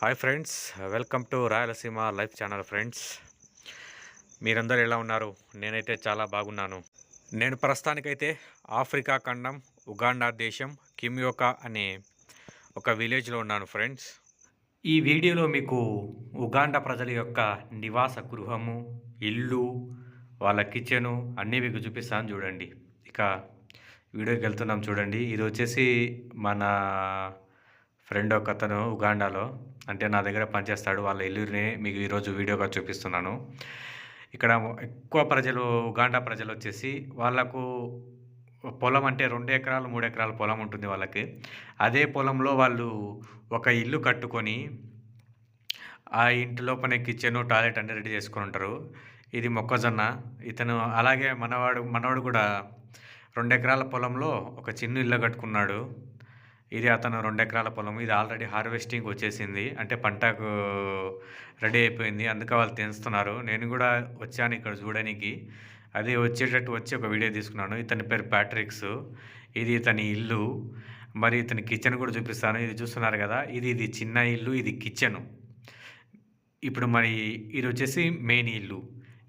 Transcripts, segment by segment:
Hi friends, welcome to Rayalaseema life channel friends. మీరందరూ ఎలా ఉన్నారు? నేనైతే చాలా బాగున్నాను. నేను ప్రస్తుతానికైతే ఆఫ్రికా ఖండం ఉగాండా దేశం కిమ్యోకా అనే ఒక విలేజ్లో ఉన్నాను ఫ్రెండ్స్. ఈ వీడియోలో మీకు ఉగాండా ప్రజల యొక్క నివాస గృహము, ఇల్లు, వాళ్ళ కిచెను అన్నీ మీకు చూపిస్తాను చూడండి. ఇక వీడియోకి వెళ్తున్నాం చూడండి. ఇది వచ్చేసి మన ఫ్రెండ్ ఒకతను ఉగాండాలో, అంటే నా దగ్గర పనిచేస్తాడు. వాళ్ళ ఇల్లుని మీకు ఈరోజు వీడియోగా చూపిస్తున్నాను. ఇక్కడ ఎక్కువ ప్రజలు, ఉగాండా ప్రజలు వచ్చేసి వాళ్ళకు పొలం అంటే 2 ఎకరాలు 3 ఎకరాల పొలం ఉంటుంది వాళ్ళకి. అదే పొలంలో వాళ్ళు ఒక ఇల్లు కట్టుకొని ఆ ఇంటి లోపలే కిచెను, టాయిలెట్ అన్నీ రెడీ చేసుకొని ఉంటారు. ఇది మొక్కజొన్న. ఇతను అలాగే మనవడు కూడా 2 ఎకరాల పొలంలో ఒక చిన్న ఇల్లు కట్టుకున్నాడు. ఇది అతను 2 ఎకరాల పొలం. ఇది ఆల్రెడీ హార్వెస్టింగ్ వచ్చేసింది. అంటే పంటకు రెడీ అయిపోయింది. అందుకే వాళ్ళు తెంచుతున్నారు. నేను కూడా వచ్చాను ఇక్కడ చూడనీకి. అది వచ్చేటట్టు వచ్చి ఒక వీడియో తీసుకున్నాను. ఇతని పేరు ప్యాట్రిక్స్. ఇది ఇతని ఇల్లు. మరి ఇతని కిచెన్ కూడా చూపిస్తాను. ఇది చూస్తున్నారు కదా, ఇది చిన్న ఇల్లు, ఇది కిచెను. ఇప్పుడు మరి ఇది వచ్చేసి మెయిన్ ఇల్లు.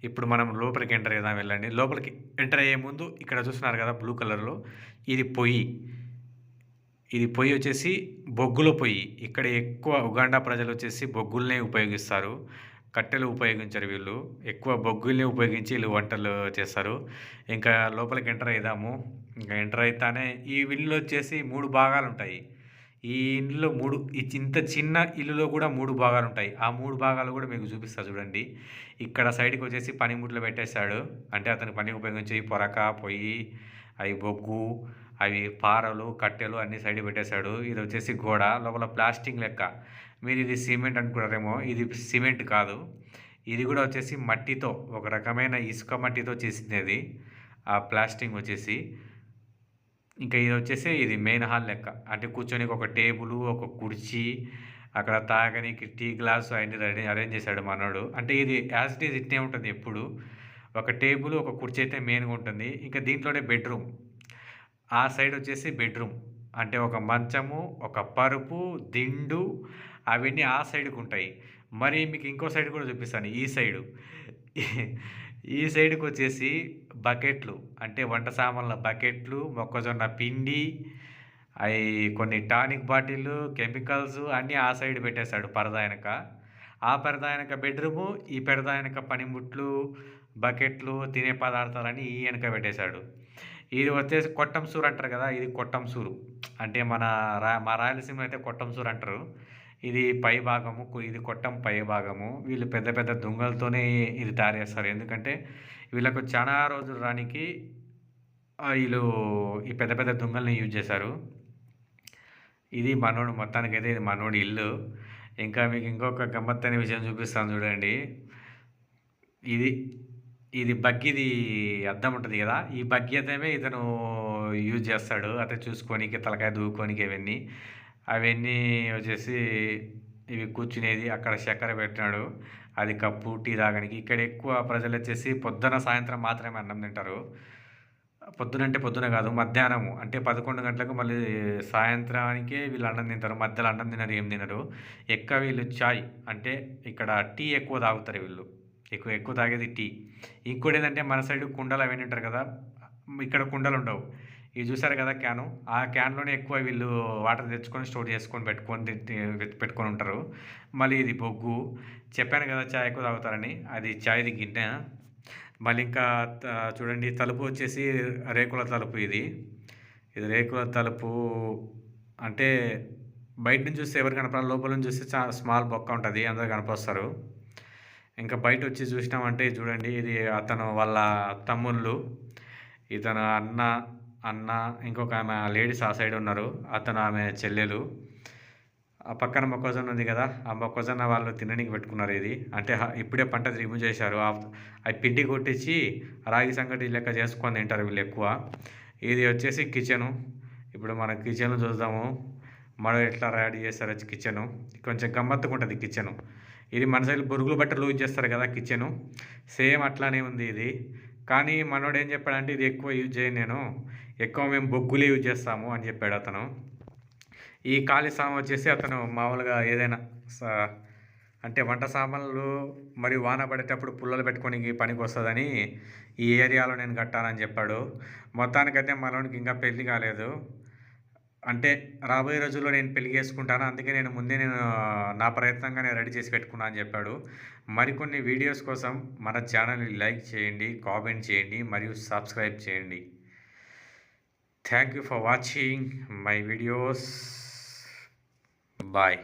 ఇప్పుడు మనం లోపలికి ఎంటర్ అయిదాం, వెళ్ళండి. లోపలికి ఎంటర్ అయ్యే ముందు ఇక్కడ చూస్తున్నారు కదా బ్లూ కలర్లో, ఇది పొయ్యి. ఇది పొయ్యి వచ్చేసి బొగ్గుల పొయ్యి. ఇక్కడ ఎక్కువ ఉగాండా ప్రజలు వచ్చేసి బొగ్గులనే ఉపయోగిస్తారు. కట్టెలు ఉపయోగించరు వీళ్ళు. ఎక్కువ బొగ్గుల్ని ఉపయోగించి వీళ్ళు వంటలు చేస్తారు. ఇంకా లోపలికి ఎంటర్ అయిదాము. ఇంకా ఎంటర్ అయితానే ఈ ఇల్లు వచ్చేసి 3 భాగాలుంటాయి. ఈ ఇంట్లో ఇంత చిన్న ఇల్లులో కూడా 3 భాగాలుంటాయి. ఆ 3 భాగాలు కూడా మీకు చూపిస్తా చూడండి. ఇక్కడ సైడ్‌కి వచ్చేసి పనిముట్లు పెట్టేశాడు. అంటే అతను పనికి ఉపయోగించే పొరక, పొయ్యి, అవి బొగ్గు, అవి పారలు, కట్టెలు అన్నీ సైడ్‌కి పెట్టేశాడు. ఇది వచ్చేసి గోడ. లోపల ప్లాస్టింగ్ లెక్క. మీరు ఇది సిమెంట్ అనుకుంటారేమో, ఇది సిమెంట్ కాదు. ఇది కూడా వచ్చేసి మట్టితో, ఒక రకమైన ఇసుక మట్టితో చేసింది ఆ ప్లాస్టింగ్ వచ్చేసి. ఇంకా ఇది వచ్చేసి ఇది మెయిన్ హాల్ లెక్క. అంటే కూర్చోనికి ఒక టేబుల్, ఒక కుర్చీ, అక్కడ తాగనీకి టీ గ్లాసు అన్నీ అరేంజ్ చేశాడు మనోడు. అంటే ఇది యాజ్ ఇట్ ఈజ్ ఇట్నే ఉంటుంది ఎప్పుడు. ఒక టేబుల్, ఒక కుర్చీ అయితే మెయిన్‌గా ఉంటుంది. ఇంకా దీంట్లోనే బెడ్‌రూమ్. ఆ సైడ్ వచ్చేసి బెడ్‌రూమ్. అంటే ఒక మంచము, ఒక పరుపు, దిండు అవన్నీ ఆ సైడ్‌కి ఉంటాయి. మరి మీకు ఇంకో సైడ్ కూడా చూపిస్తాను. ఈ సైడు. ఈ సైడ్‌కొచ్చేసి బకెట్లు, అంటే వంట సామాన్ల బకెట్లు, మొక్కజొన్న పిండి, అయి కొన్ని టానిక్ బాటిల్లు, కెమికల్స్ అన్నీ ఆ సైడ్ పెట్టేశాడు పరదా ఎనక. ఆ పరదా ఎనక బెడ్‌రూము, ఈ పరదా ఎనక పనిముట్లు, బకెట్లు, తినే పదార్థాలన్నీ ఈ ఎనక పెట్టేశాడు. ఇది వచ్చేసి కొట్టం సూరు అంటారు కదా, ఇది కొట్టం సూరు. అంటే మా రాయలసీమలో అయితే కొట్టం సూరు అంటారు. ఇది పై భాగము, ఇది కొట్టం పై భాగము. వీళ్ళు పెద్ద పెద్ద దుంగలతోనే ఇది తయారు చేస్తారు. ఎందుకంటే వీళ్ళకు చాలా రోజులు రానికి వీళ్ళు ఈ పెద్ద పెద్ద దుంగల్ని యూజ్ చేశారు. ఇది మనోడు, మొత్తానికైతే ఇది మనోడి ఇల్లు. ఇంకా మీకు ఇంకొక గమ్మత్తైన విషయం చూపిస్తాను చూడండి. ఇది ఇది బగ్గిది అద్దం ఉంటుంది కదా, ఈ బగ్గి అద్దమే ఇతను యూజ్ చేస్తాడు. అంటే చూసుకోనికి, తలకాయ దూకోనికి అవన్నీ వచ్చేసి ఇవి కూర్చునేది. అక్కడ చక్కెర పెట్టినాడు, అది కప్పు టీ తాగడానికి. ఇక్కడ ఎక్కువ ప్రజలు వచ్చేసి పొద్దున సాయంత్రం మాత్రమే అన్నం తింటారు. పొద్దునంటే పొద్దున కాదు, మధ్యాహ్నము అంటే 11 గంటలకు మళ్ళీ సాయంత్రానికే వీళ్ళు అన్నం తింటారు. మధ్యలో అన్నం తినరు, ఏం తినరు. ఎక్కువ వీళ్ళు చాయ్, అంటే ఇక్కడ టీ ఎక్కువ తాగుతారు వీళ్ళు. ఎక్కువ తాగేది టీ. ఇంకోటి ఏంటంటే మన సైడ్ కుండలు అవన్నీ ఉంటారు కదా, ఇక్కడ కుండలు ఉండవు. ఇవి చూసారు కదా క్యాను, ఆ క్యాన్లోనే ఎక్కువ వీళ్ళు వాటర్ తెచ్చుకొని స్టోర్ చేసుకొని పెట్టుకొని ఉంటారు. మళ్ళీ ఇది బొగ్గు. చెప్పాను కదా చాయ్ ఎక్కువ తాగుతారని, అది చాయ్ది గిన్నె. మళ్ళీ ఇంకా చూడండి, తలుపు వచ్చేసి రేకుల తలుపు. ఇది రేకుల తలుపు. అంటే బయట నుంచి చూస్తే ఎవరు కనపడాలి, లోపల నుంచి చూస్తే చాలా స్మాల్ బొక్క ఉంటుంది, అందరు కనపస్తారు. ఇంకా బయట వచ్చి చూసినామంటే చూడండి, ఇది అతను వాళ్ళ తమ్ముళ్ళు, ఇతను అన్న ఇంకొక ఆమె లేడీస్ ఆ సైడ్ ఉన్నారు. అతను ఆమె చెల్లెలు. ఆ పక్కన మొక్కజొన్న ఉంది కదా, ఆ మొక్కజొన్న వాళ్ళు తినడానికి పెట్టుకున్నారు. ఇది అంటే ఇప్పుడే పంట రిమూవ్ చేశారు. అవి పిండి కొట్టించి రాగి సంగటి లెక్క చేసుకొని తింటారు వీళ్ళు ఎక్కువ. ఇది వచ్చేసి కిచెను. ఇప్పుడు మన కిచెన్ చూద్దాము, మనం ఎట్లా రెడీ చేస్తారు కిచెను. కొంచెం గమ్మత్తుగా ఉంటుంది కిచెను. ఇది మన సైడ్ బొరుగులు బట్టలు యూజ్ చేస్తారు కదా కిచెను, సేమ్ అట్లానే ఉంది ఇది. కానీ మనోడు ఏం చెప్పాడంటే, ఇది ఎక్కువ యూజ్ చేయను నేను, ఎక్కువ మేము బొగ్గులే యూజ్ చేస్తాము అని చెప్పాడు అతను. ఈ ఖాళీ స్థలం వచ్చేసి అతను మామూలుగా ఏదైనా స అంటే వంట సామాన్లు మరియు వాన పడేటప్పుడు పుల్లలు పెట్టుకోనికి పనికొస్తదని ఈ ఏరియాలో నేను కట్టానని చెప్పాడు. మొత్తానికైతే మనోనికి ఇంకా పెళ్లి కాలేదు. అంటే రాబోయే రోజుల్లో నేను పెళ్లి చేసుకుంటాను. అందుకే నేను ముందే నా ప్రయత్నంగా నేను రెడీ చేసి పెట్టుకున్నా అని చెప్పాడు. మరికొన్ని వీడియోస్ కోసం మన ఛానల్‌ని లైక్ చేయండి, కామెంట్ చేయండి మరియు సబ్స్క్రైబ్ చేయండి. Thank you for watching my videos. Bye.